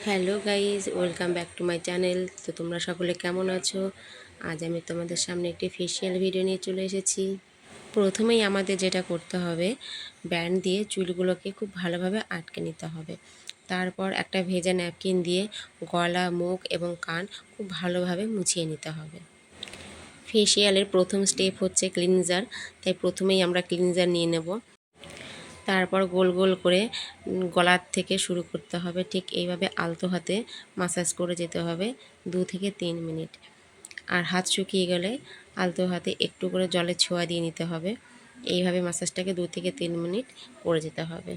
Hello guys, welcome back to my channel. তো তোমরা সকলে কেমন আছো? আজ আমি তোমাদের সামনে একটি ফেসিয়াল ভিডিও নিয়ে চলে এসেছি। প্রথমেই আমাদের যেটা করতে হবে, ব্যান্ড দিয়ে চুলগুলোকে খুব ভালোভাবে আটকে নিতে হবে। তারপর একটা ভেজা ন্যাপকিন দিয়ে গলা, মুখ এবং কান খুব ভালোভাবে মুছিয়ে নিতে হবে। ফেসিয়ালের প্রথম স্টেপ হচ্ছে ক্লিনজার, তাই প্রথমেই আমরা ক্লিনজার নিয়ে নেব। তারপর গোল গোল করে গলার থেকে শুরু করতে হবে। ঠিক এইভাবে আলতো হাতে মাসাজ করে যেতে হবে 2 থেকে 3 মিনিট। আর হাত শুকিয়ে গেলে আলতো হাতে একটু করে জলের ছোঁয়া দিয়ে নিতে হবে। এইভাবে মাসাজটাকে 2 থেকে 3 মিনিট করে যেতে হবে।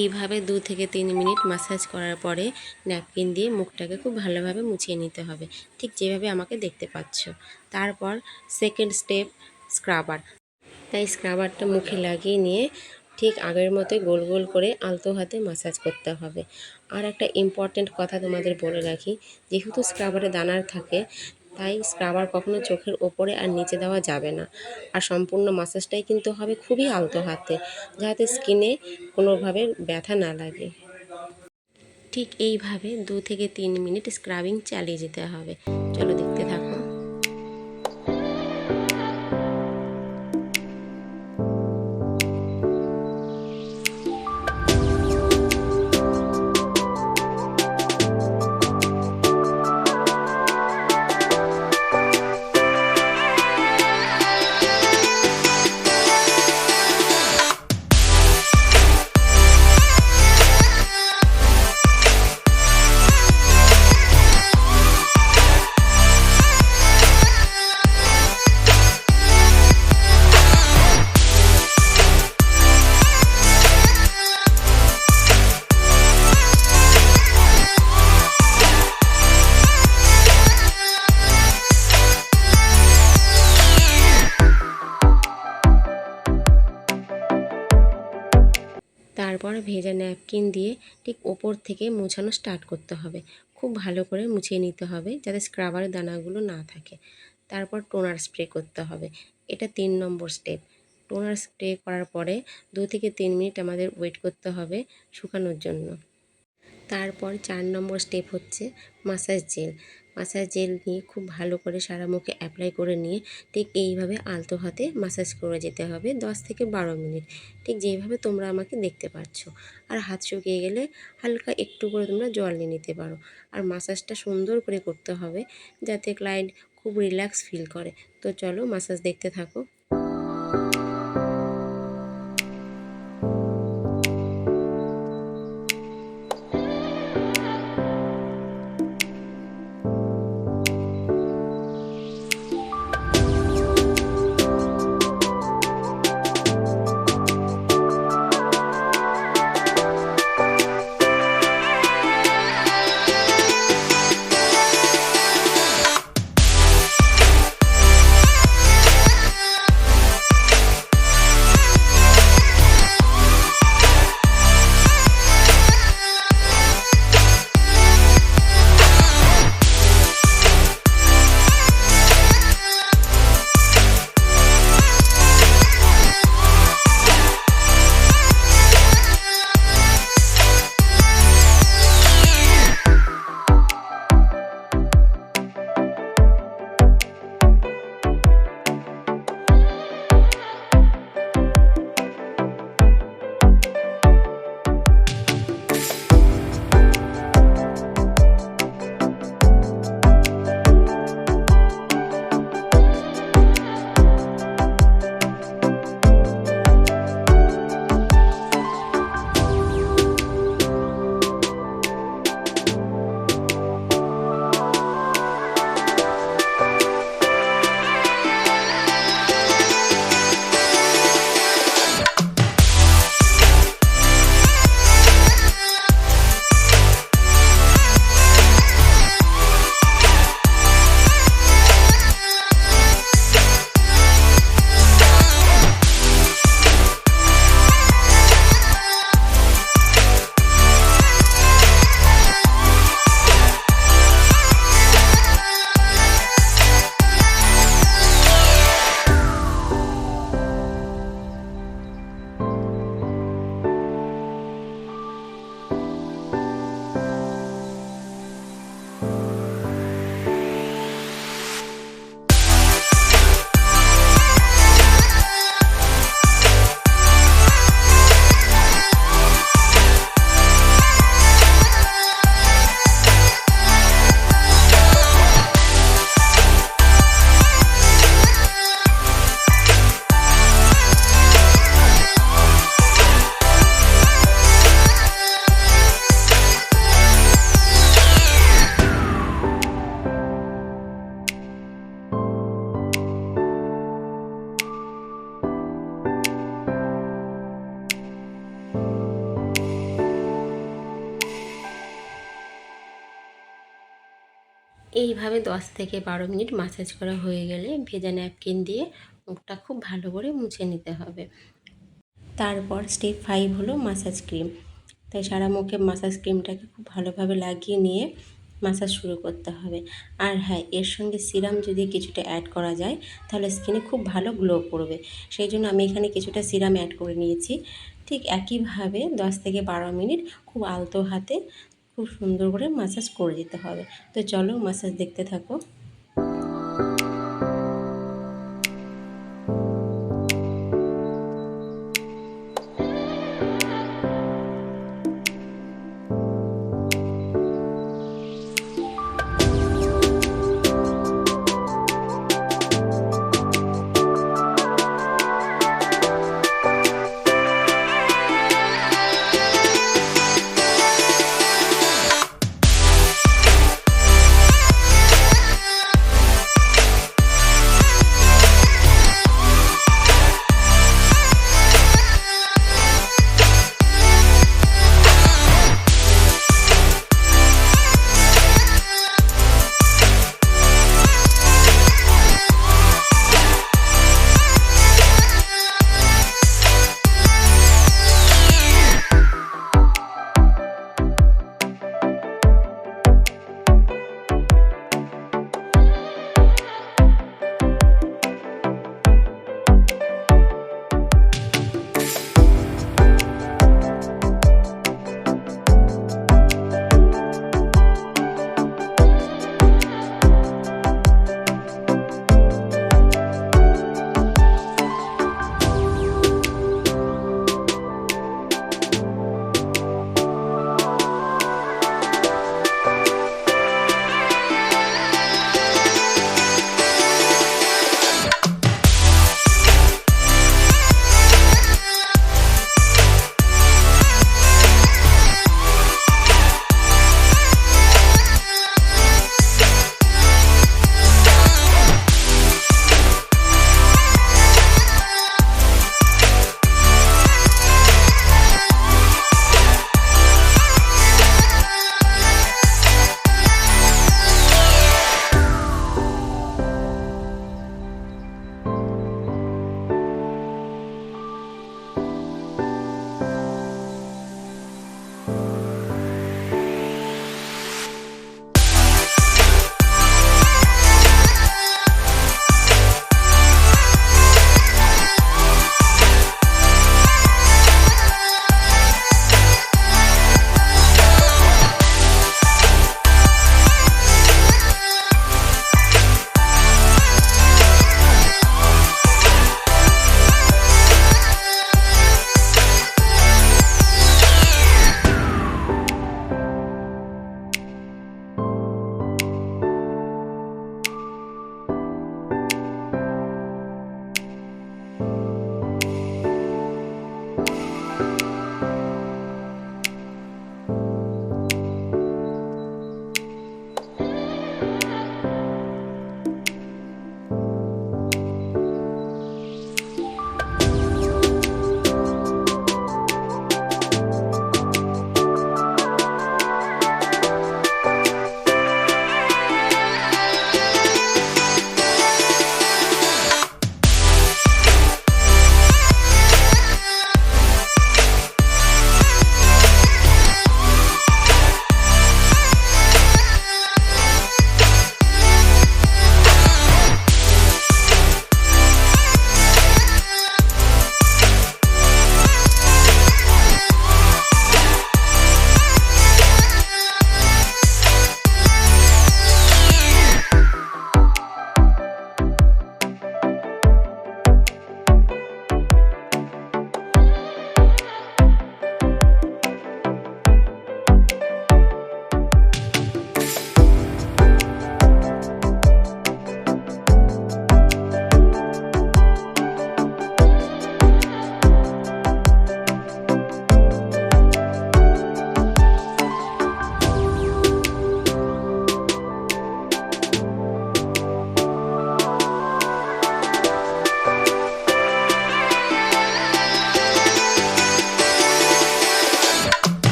এইভাবে 2 থেকে 3 মিনিট ম্যাসাজ করার পরে ন্যাপকিন দিয়ে মুখটাকে খুব ভালোভাবে মুছিয়ে নিতে হবে, ঠিক যেভাবে আমাকে দেখতে পাচ্ছ। তারপর সেকেন্ড স্টেপ স্ক্রাবার। তাই স্ক্রাবারটা মুখে লাগিয়ে নিয়ে ঠিক আগের মতোই গোল গোল করে আলতো হাতে ম্যাসাজ করতে হবে। আর একটা ইম্পর্ট্যান্ট কথা তোমাদের বলে রাখি, যেহেতু স্ক্রাবারে দানার থাকে, তাই স্ক্রাবার কখনো চোখের ওপরে আর নিচে দেওয়া যাবে না। আর সম্পূর্ণ ম্যাসাজটাই কিন্তু হবে খুবই আলতো হাতে, যাতে স্কিনে কোনোভাবে ব্যথা না লাগে। ঠিক এইভাবে 2 থেকে 3 মিনিট স্ক্রাবিং চালিয়ে যেতে হবে। চলো দেখতে থাকো। তারপর ভেজা ন্যাপকিন দিয়ে ঠিক ওপর থেকে মোছানো স্টার্ট করতে হবে। খুব ভালো করে মুছিয়ে নিতে হবে যাতে স্ক্রাবারের দানাগুলো না থাকে। তারপর টোনার স্প্রে করতে হবে। এটা 3 নম্বর স্টেপ। টোনার স্প্রে করার পরে 2 থেকে 3 মিনিট আমাদের ওয়েট করতে হবে শুকানোর জন্য। তারপর 4 নম্বর স্টেপ হচ্ছে মাসাজ জেল। মাসাজ জেল নিয়ে খুব ভালো করে সারা মুখে অ্যাপ্লাই করে নিয়ে ঠিক এইভাবে আলতো হাতে মাসাজ করে যেতে হবে 10 থেকে 12 মিনিট, ঠিক যেইভাবে তোমরা আমাকে দেখতে পাচ্ছ। আর হাত শুকিয়ে গেলে হালকা একটু করে তোমরা জল নিয়ে নিতে পারো। আর মাসাজটা সুন্দর করে করতে হবে যাতে ক্লায়েন্ট খুব রিল্যাক্স ফিল করে। তো চলো মাসাজ দেখতে থাকো। এইভাবে 10 থেকে 12 মিনিট মাসাজ করা হয়ে গেলে ভেজা ন্যাপকিন দিয়ে মুখটা খুব ভালো করে মুছে নিতে হবে। তারপর স্টেপ 5 হলো মাসাজ ক্রিম। তাই সারা মুখে মাসাজ ক্রিমটাকে খুব ভালোভাবে লাগিয়ে নিয়ে মাসাজ শুরু করতে হবে। আর হ্যাঁ, এর সঙ্গে সিরাম যদি কিছুটা অ্যাড করা যায় তাহলে স্কিনে খুব ভালো গ্লো করবে। সেই জন্য আমি এখানে কিছুটা সিরাম অ্যাড করে নিয়েছি। ঠিক একইভাবে 10 থেকে 12 মিনিট খুব আলতো হাতে খুব সুন্দর করে মাসাজ করে দিতে হবে। তো চলো মাসাজ দেখতে থাকো।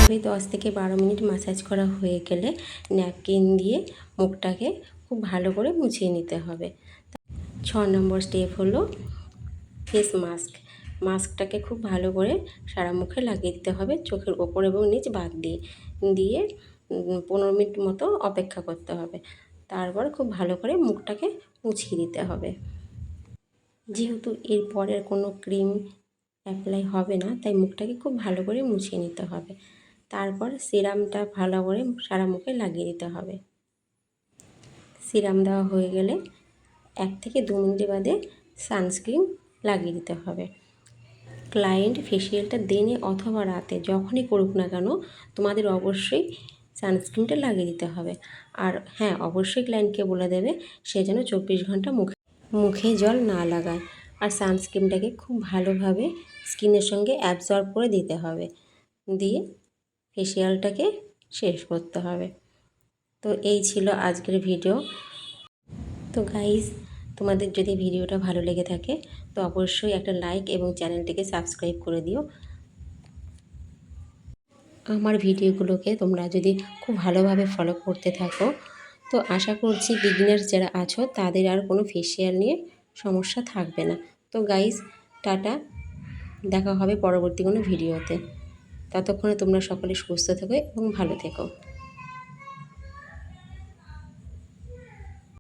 এভাবে 10 থেকে 12 মিনিট ম্যাসাজ করা হয়ে গেলে ন্যাপকিন দিয়ে মুখটাকে খুব ভালো করে মুছিয়ে নিতে হবে। 6 নম্বর স্টেপ হলো ফেস মাস্ক। মাস্কটাকে খুব ভালো করে সারা মুখে লাগিয়ে দিতে হবে, চোখের ওপর এবং নিচ বাদ দিয়ে 15 মিনিট মতো অপেক্ষা করতে হবে। তারপর খুব ভালো করে মুখটাকে মুছিয়ে দিতে হবে। যেহেতু এর পরের কোনো ক্রিম অ্যাপ্লাই হবে না, তাই মুখটাকে খুব ভালো করে মুছিয়ে নিতে হবে। তারপর সিরামটা ভালো করে সারা মুখে লাগিয়ে দিতে হবে। সিরাম দেওয়া হয়ে গেলে 1 থেকে 2 মিনিট বাদে সানস্ক্রিন লাগিয়ে দিতে হবে। ক্লায়েন্ট ফেসিয়ালটা দিনে অথবা রাতে যখনই করুক না কেন, তোমাদের অবশ্যই সানস্ক্রিনটা লাগিয়ে দিতে হবে। আর হ্যাঁ, অবশ্যই ক্লায়েন্টকে বলে দেবে সে যেন 24 ঘন্টা মুখে জল না লাগায়। আর সানস্ক্রিনটাকে খুব ভালোভাবে স্কিনের সঙ্গে অ্যাবজর্ব করে দিতে হবে, দিয়ে ফেসিয়ালটাকে শেষ করতে হবে। তো এই ছিল আজকের ভিডিও। তো গাইস, তোমাদের যদি ভিডিওটা ভালো লেগে থাকে তো অবশ্যই একটা লাইক এবং চ্যানেলটিকে সাবস্ক্রাইব করে দিও। আমার ভিডিওগুলোকে তোমরা যদি খুব ভালোভাবে ফলো করতে থাকো তো আশা করছি বিগিনার্স যারা আছো তাদের আর কোনো ফেসিয়াল নিয়ে সমস্যা থাকবে না। তো গাইস, টাটা, দেখা হবে পরবর্তী কোনো ভিডিওতে। ততক্ষণে তোমরা সকলে সুস্থ থেকো এবং ভালো থেকো।